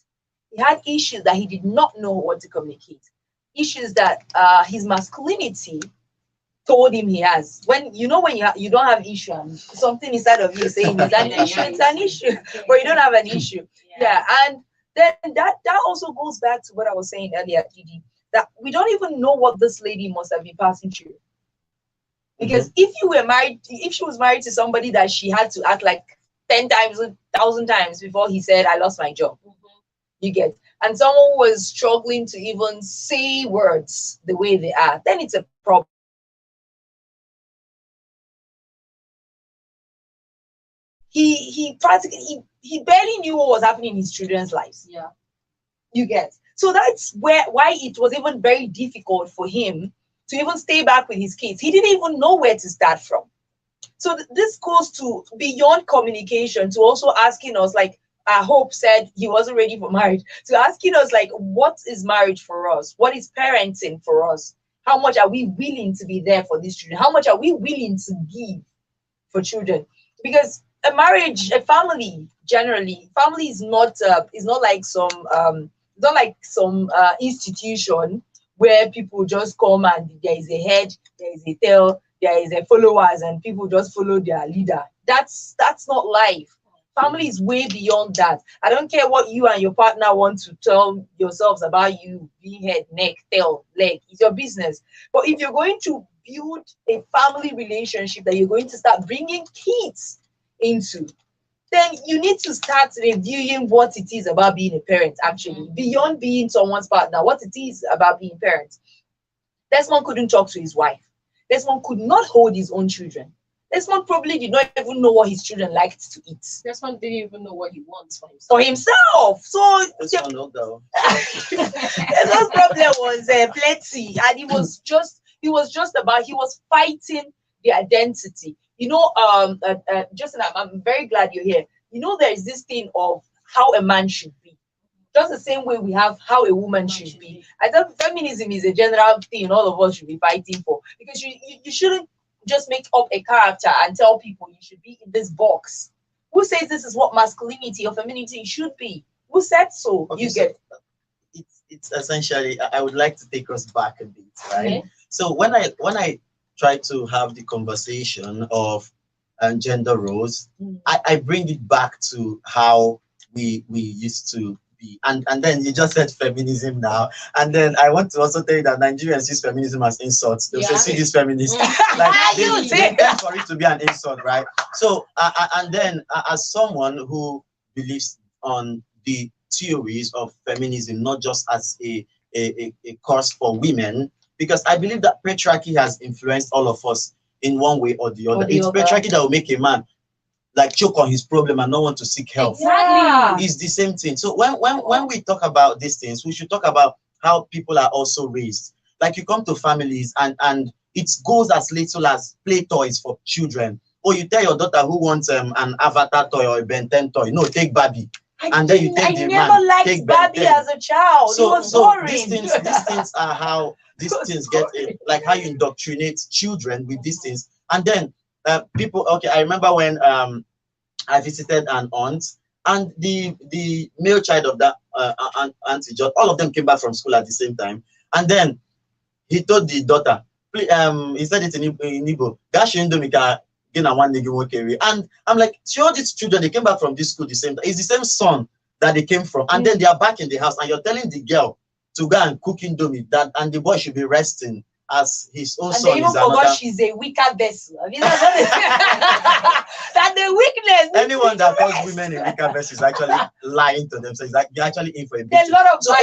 Speaker 8: He had issues that he did not know what to communicate. Issues that his masculinity told him he has. When you don't have issue, and something inside of you saying it's an issue, it's an issue, but you don't have an issue. Yeah, and then that also goes back to what I was saying earlier, Didi, that we don't even know what this lady must have been passing through. Because if she was married to somebody that she had to act like 10 times, 1,000 times before he said, "I lost my job," you get, and someone was struggling to even say words the way they are, then it's a problem. He practically he barely knew what was happening in his children's lives.
Speaker 2: Yeah,
Speaker 8: you get. So that's why it was even very difficult for him to even stay back with his kids. He didn't even know where to start from. So this goes to beyond communication, to also asking us, like Hope said, he wasn't ready for marriage, to asking us, like, what is marriage for us? What is parenting for us? How much are we willing to be there for these children? How much are we willing to give for children? Because a marriage, a family, generally, family is not like some institution where people just come and there is a head, there is a tail, there is a followers, and people just follow their leader. That's not life. Family is way beyond that. I don't care what you and your partner want to tell yourselves about you being head, neck, tail, leg. It's your business. But if you're going to build a family relationship that you're going to start bringing kids into, then you need to start reviewing what it is about being a parent, actually, beyond being someone's partner, what it is about being parents. Desmond couldn't talk to his wife. Desmond could not hold his own children. Desmond probably did not even know what his children liked to eat.
Speaker 2: Desmond didn't even know what he wants for himself.
Speaker 8: For himself. So
Speaker 9: Desmond, no doubt.
Speaker 8: Desmond's problem was plenty, and he was fighting the identity. You know, Justin, I'm very glad you're here. You know, there is this thing of how a man should be. Just the same way we have how a woman should be. I thought feminism is a general thing all of us should be fighting for, because you shouldn't just make up a character and tell people you should be in this box. Who says this is what masculinity or femininity should be? Who said so?
Speaker 9: Okay,
Speaker 8: You get
Speaker 9: it's essentially, I would like to take us back a bit, right?
Speaker 8: Okay.
Speaker 9: So when I try to have the conversation of gender roles, I bring it back to how we used to be, and then you just said feminism now, and then I want to also tell you that Nigerians use feminism as insults. They'll say, see this feminist, like they intend for it to be an insult, right? So and then as someone who believes on the theories of feminism, not just as a cause for women, because I believe that patriarchy has influenced all of us in one way or the other. It's patriarchy that will make a man like choke on his problem and not want to seek help.
Speaker 8: Exactly.
Speaker 9: It's the same thing. So when we talk about these things, we should talk about how people are also raised. Like you come to families and it goes as little as play toys for children. Or you tell your daughter who wants an Avatar toy or a Ben 10 toy, no, take Barbie. And then you take the man.
Speaker 8: I never liked
Speaker 9: take
Speaker 8: Barbie as a child. It was boring.
Speaker 9: These things are how these things get like how you indoctrinate children with these things. And then people, okay, I remember when I visited an aunt, and the male child of that auntie, all of them came back from school at the same time. And then he told the daughter, he said it in Igbo, and I'm like, sure, these children, they came back from this school the same time. It's the same son that they came from, and then they are back in the house, and you're telling the girl to go and cook indomie, that and the boy should be resting as his own son.
Speaker 8: And they even forgot she's a weaker vessel. I mean, that's the weakness.
Speaker 9: Anyone that calls women a weaker vessel is actually lying to themselves. Like you're actually in for a big
Speaker 8: a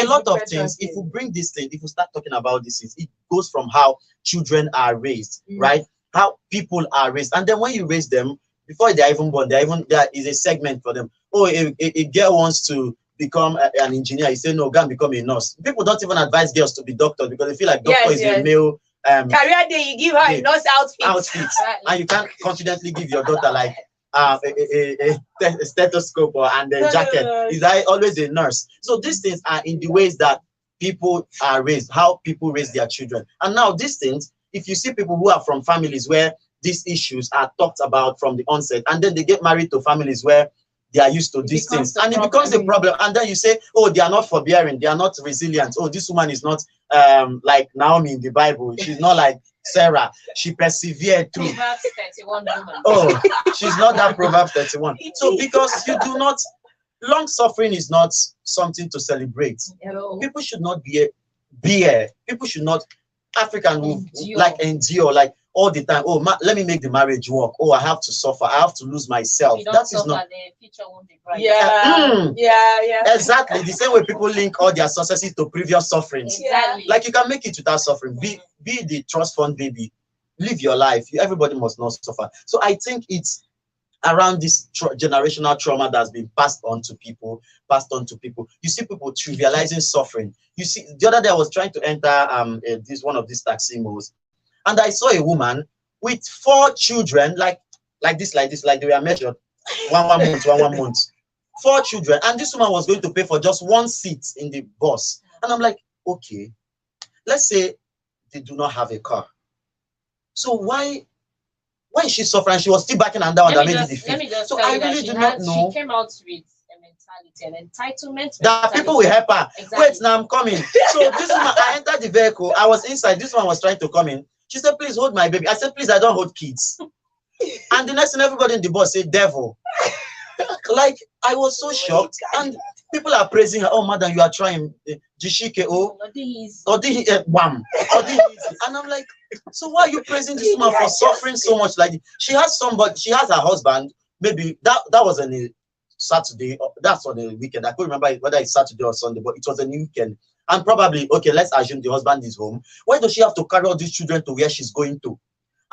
Speaker 8: lot of
Speaker 9: things. If we bring this thing, if we start talking about these things, it goes from how children are raised, right? How people are raised, and then when you raise them before they're even born, there is a segment for them. Oh, a girl wants to become an engineer, you say no, go and become a nurse. People don't even advise girls to be doctors because they feel like doctor is a male
Speaker 8: career day. You give her a nurse outfit.
Speaker 9: And you can't confidently give your daughter like a stethoscope and a jacket. Is always a nurse? So these things are in the ways that people are raised, how people raise their children. And now these things, if you see people who are from families where these issues are talked about from the onset, and then they get married to families where they are used to these things, and it becomes a problem. And then you say, oh, they are not forbearing, they are not resilient. Oh, this woman is not like Naomi in the Bible. She's not like Sarah. She persevered through.
Speaker 2: Proverbs 31 woman.
Speaker 9: Oh, she's not that Proverbs 31. So because you do not, long suffering is not something to celebrate.
Speaker 2: Hello.
Speaker 9: People should not be people should not, African will like endure like all the time. Oh, let me make the marriage work. Oh, I have to suffer. I have to lose myself. That is not.
Speaker 2: The future won't be bright.
Speaker 8: Yeah.
Speaker 9: Exactly. The same way people link all their successes to previous sufferings.
Speaker 2: Exactly.
Speaker 9: Like you can make it without suffering. Be the trust fund baby. Live your life. Everybody must not suffer. So I think it's around this generational trauma that's been passed on to people. You see people trivializing suffering. You see, the other day I was trying to enter one of these taxi malls, and I saw a woman with 4 children, like this, like they were measured one month. 4 children, and this woman was going to pay for just 1 seat in the bus. And I'm like, okay, let's say they do not have a car. So why is she suffering? She was still backing and down.
Speaker 2: Let me just
Speaker 9: so
Speaker 2: tell
Speaker 9: I
Speaker 2: you
Speaker 9: really
Speaker 2: that
Speaker 9: do not know.
Speaker 2: She came out with a mentality, an entitlement.
Speaker 9: That people will help her.
Speaker 2: Exactly.
Speaker 9: Wait, now I'm coming. So this woman, I entered the vehicle. I was inside. This one was trying to come in. She said, please hold my baby. I said, please, I don't hold kids. And the next thing, everybody in the bus said, devil. Like, I was so shocked. And people are praising her. Oh, madam, you are trying. Jishike, wham. And I'm like, so why are you praising this woman for suffering so much? Like, she has her husband. Maybe that was on a Saturday. That's on a weekend. I can't remember whether it's Saturday or Sunday, but it was a weekend. And probably, okay, let's assume the husband is home. Why does she have to carry all these children to where she's going to?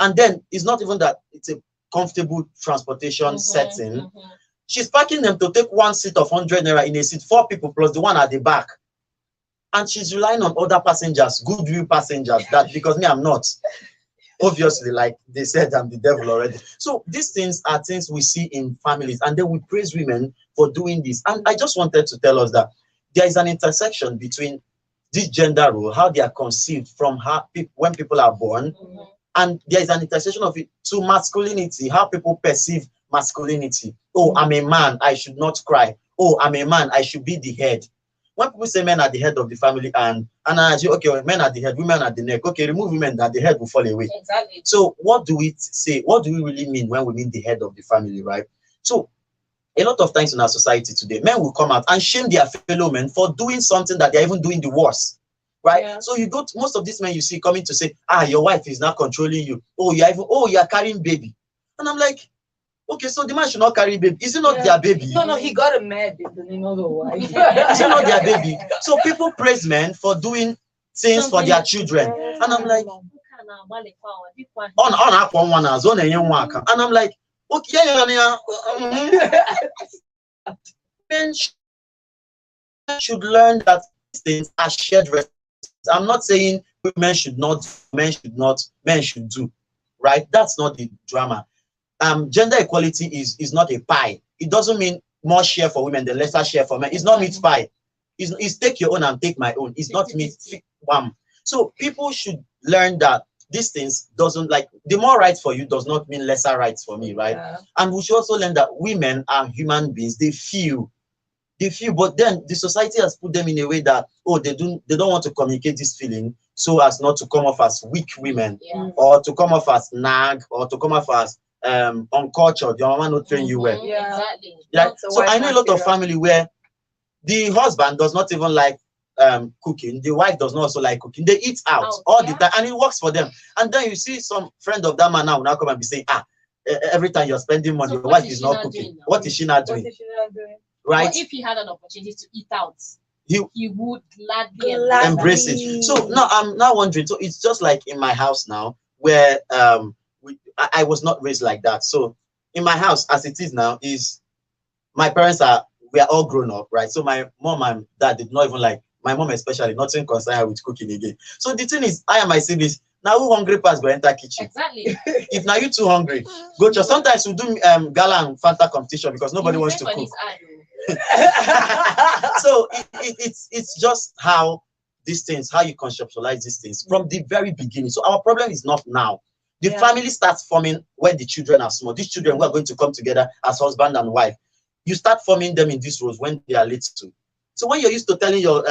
Speaker 9: And then it's not even that it's a comfortable transportation setting. She's packing them to take one seat of 100 naira in a seat, 4 people plus the one at the back. And she's relying on other passengers, goodwill passengers, that because me, I'm not. Obviously, like they said, I'm the devil already. So these things are things we see in families, and then we praise women for doing this. And I just wanted to tell us that there is an intersection between this gender role, how they are conceived from how when people are born, and there is an intersection of it to masculinity, how people perceive masculinity. Oh, I'm a man, I should not cry. Oh, I'm a man, I should be the head. When people say men are the head of the family, and I say, okay, men are the head, women are the neck. Okay, remove women, that the head will fall away.
Speaker 2: Exactly.
Speaker 9: So what do we say? What do we really mean when we mean the head of the family, right? So a lot of times in our society today, men will come out and shame their fellow men for doing something that they're even doing the worst, right? Yeah. So you go to most of these men you see coming to say, your wife is not controlling you. Oh, you're carrying baby. And I'm like, okay, so the man should not carry baby. Is it not their baby?
Speaker 1: No, he got a med in the name of the wife.
Speaker 9: Is it not their baby? So people praise men for doing things for their children. And I'm like, and I'm like, okay, men should learn that these things are shared responsibilities. I'm not saying women should not, men should do, right? That's not the drama. Gender equality is not a pie. It doesn't mean more share for women than lesser share for men. It's not meat pie. It's take your own and take my own. It's not meat. So people should learn that these things doesn't, like, the more rights for you does not mean lesser rights for me, right? Yeah. And we should also learn that women are human beings. They feel, but then the society has put them in a way that, oh, they don't want to communicate this feeling so as not to come off as weak women, or to come off as nag, or to come off as uncultured. Your mama not train you well.
Speaker 2: Yeah, exactly.
Speaker 9: Yeah. So I know a lot of family where the husband does not even like cooking. The wife does not also like cooking. They eat out all the time, and it works for them. And then you see some friend of that man now come and be saying, every time you're spending money, your wife is not cooking. What is she not doing? Right?
Speaker 2: Well, if he had an opportunity to eat out, he would gladly
Speaker 9: embrace it. So now I'm now wondering. So it's just like in my house now, where I was not raised like that. So in my house, as it is now, is my parents we are all grown up, right? So my mom and dad did not even like, my mom especially, nothing concerned her with cooking again. So the thing is, I and my siblings, now who hungry pass go enter kitchen.
Speaker 2: Exactly.
Speaker 9: If now you too hungry, go to. Sometimes we do gala and Fanta competition because nobody wants to cook. So it's just how these things, how you conceptualize these things from the very beginning. So our problem is not now. The family starts forming when the children are small. These children who are going to come together as husband and wife, you start forming them in these roles when they are little. So when you're used to telling your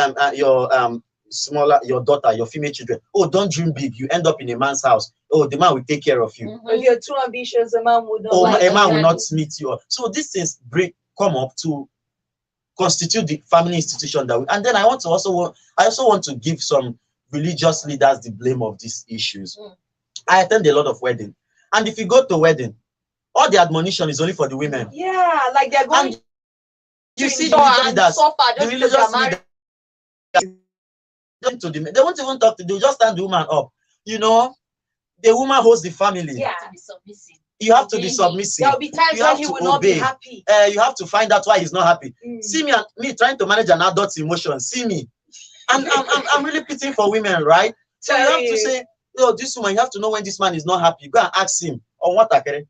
Speaker 9: daughter, your female children, oh, don't dream big, you end up in a man's house. Oh, the man will take care of you.
Speaker 8: If you're too ambitious, a man would not.
Speaker 9: Oh, a man will not meet you. So these things come up to constitute the family institution that and then I also want to give some religious leaders the blame of these issues. I attend a lot of weddings, and if you go to wedding, all the admonition is only for the women.
Speaker 8: Yeah, like they're going.
Speaker 9: You see the religious leaders, they won't even talk to. They just stand the woman up. You know, the woman hosts the family.
Speaker 2: Yeah, to be submissive.
Speaker 9: You have to be submissive.
Speaker 8: There will be times when he will not be happy.
Speaker 9: You have to find out why he's not happy. See me trying to manage an adult's emotions. See me, and I'm really pitying for women, right? So you have to say, oh, this woman, you have to know when this man is not happy. Go and ask him on what akere.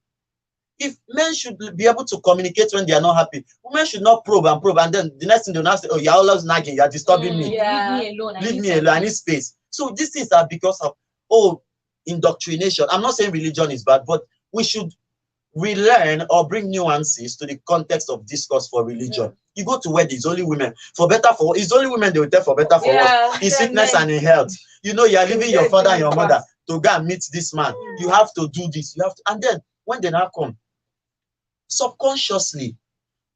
Speaker 9: If men should be able to communicate when they are not happy, women should not probe, and then the next thing they'll now say, oh, you're always nagging, you're disturbing me.
Speaker 2: Yeah. Leave
Speaker 9: me alone. I need space. So these things are because of indoctrination. I'm not saying religion is bad, but we should relearn or bring nuances to the context of discourse for religion. You go to weddings, only women. For better for it's only women they will tell for better for worse. In sickness and in health. You know, you are leaving your father and your mother to go and meet this man. You have to do this. You have to, and then when they now come, subconsciously,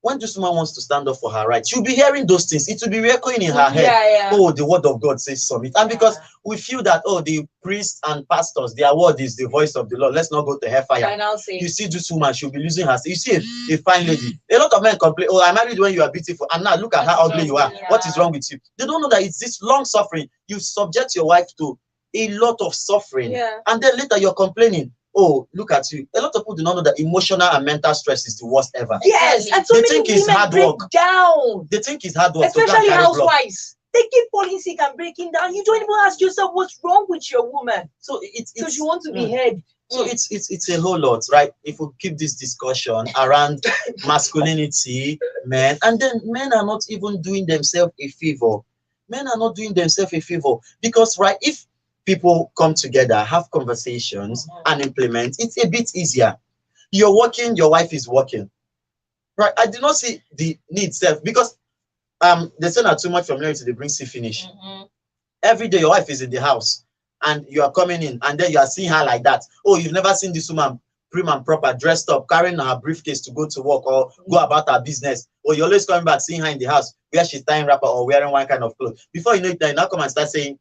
Speaker 9: when this woman wants to stand up for her rights, she'll be hearing those things. It will be echoing in her head.
Speaker 8: Yeah.
Speaker 9: Oh, the word of God says submit. And because we feel that, oh, the priests and pastors, their word is the voice of the Lord. Let's not go to hellfire. You see this woman, she'll be losing her. You see a fine lady. A lot of men complain, oh, I married when you are beautiful. And now look at how ugly you are. What is wrong with you? They don't know that it's this long suffering. You subject your wife to a lot of suffering. And then later you're complaining. Oh, look at you. A lot of people do not know that emotional and mental stress is the worst ever.
Speaker 8: Yes, and so
Speaker 9: they
Speaker 8: many
Speaker 9: think it's hard work.
Speaker 8: Down.
Speaker 9: They think it's hard work.
Speaker 8: Especially housewives. They keep falling sick and breaking down. You don't even ask yourself what's wrong with your woman.
Speaker 9: So
Speaker 8: so you want to be heard.
Speaker 9: So it's a whole lot, right? If we keep this discussion around masculinity, men, and then men are not even doing themselves a favor. Men are not doing themselves a favor because, right, if people come together, have conversations, and implement, it's a bit easier. You're working, your wife is working. Right? I do not see the need self because they say that too much familiarity, they bring see finish. Every day your wife is in the house and you are coming in and then you are seeing her like that. Oh, you've never seen this woman prim and proper, dressed up, carrying her briefcase to go to work or go about her business. Or you're always coming back, seeing her in the house where she's tying wrapper or wearing one kind of clothes. Before you know it, you now come and start saying,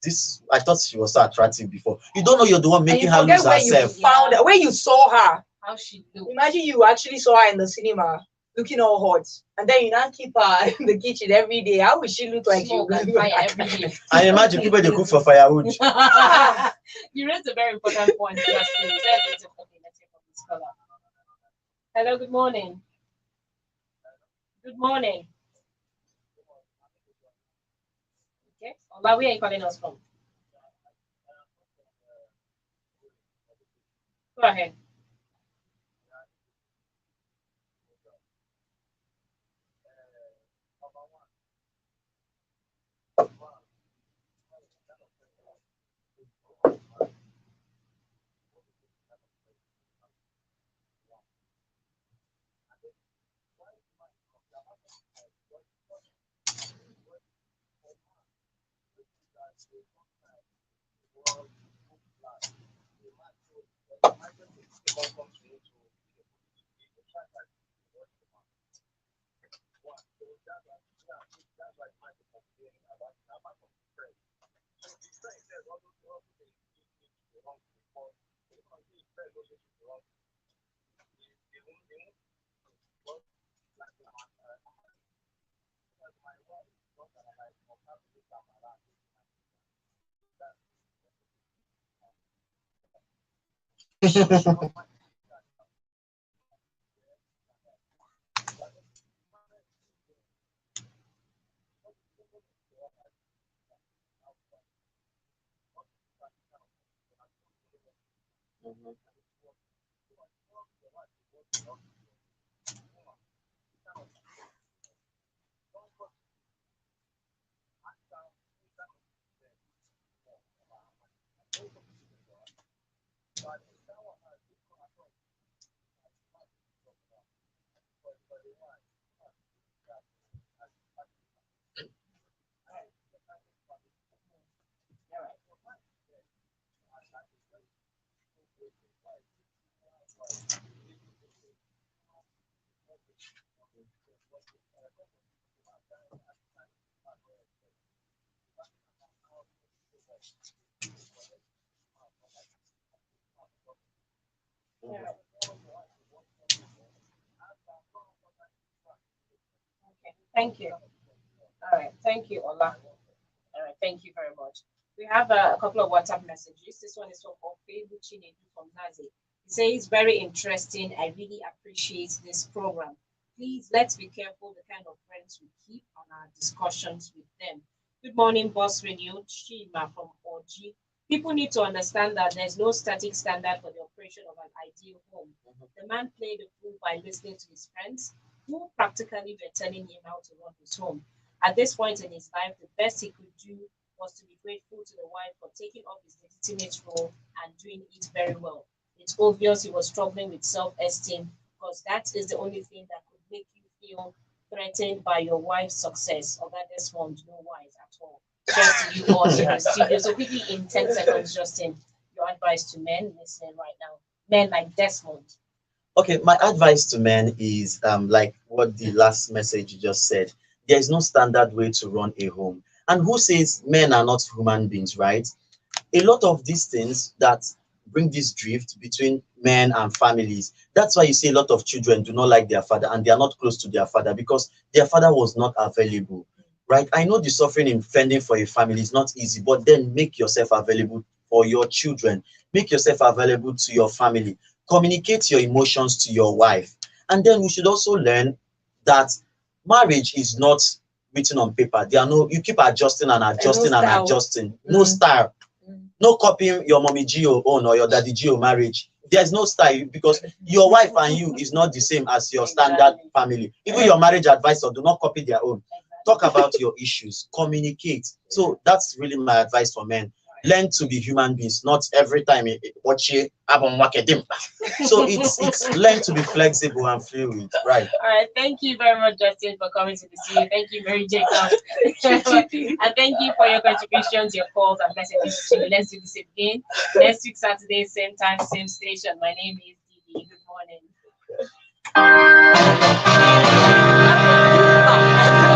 Speaker 9: this, I thought she was so attractive before. You don't know you're the one making her lose herself.
Speaker 8: You found her, where you saw her.
Speaker 2: How she looked.
Speaker 8: Imagine you actually saw her in the cinema looking all hot, and then you now keep her in the kitchen every day. How would she look like?
Speaker 2: Smoke and fire every day.
Speaker 9: I imagine people they cook for firewood.
Speaker 2: You raised a very important point. Hello, good morning. Good morning. Okay, Ola, where are you calling us from? Go ahead. Thank you. All right. Thank you, Ola. All right. Thank you very much. We have a couple of WhatsApp messages. This one is from Ofe Buchinedu from Nazi. He says, very interesting. I really appreciate this program. Please, let's be careful the kind of friends we keep on our discussions with them. Good morning, Boss Radio. Chima from OG. People need to understand that there's no static standard for the operation of an ideal home. The man played a fool by listening to his friends, who practically were telling him how to run his home. At this point in his life, the best he could do was to be grateful to the wife for taking up his legitimate role and doing it very well. It's obvious he was struggling with self-esteem because that is the only thing that could make you feel threatened by your wife's success. Or that Desmond, no wise at all. Just you all in the studio. So quickly in 10 seconds, Justin, your advice to men listening right now. Men like Desmond.
Speaker 9: Okay, my advice to men is like what the last message you just said. There is no standard way to run a home. And who says men are not human beings, right? A lot of these things that bring this drift between men and families. That's why you see a lot of children do not like their father and they are not close to their father because their father was not available. Right? I know the suffering in fending for a family is not easy, but then make yourself available for your children. Make yourself available to your family. Communicate your emotions to your wife. And then we should also learn that marriage is not written on paper. There are no, you keep adjusting and adjusting and
Speaker 8: style.
Speaker 9: adjusting. No style. No copying your mommy Gio own or your daddy Gio marriage. There's no style because your wife and you is not the same as your standard family. Even your marriage advisor, do not copy their own. Talk about your issues, communicate. So that's really my advice for men. Learn to be human beings, not every time watch it. So it's learn to be flexible and fluid, right?
Speaker 2: All right, thank you very much, Justin, for coming to the studio. Thank you, Mary Jacob. And thank you for your contributions, your calls, and messages. Let's do this again next week, Saturday, same time, same station. My name is Didi. Good morning.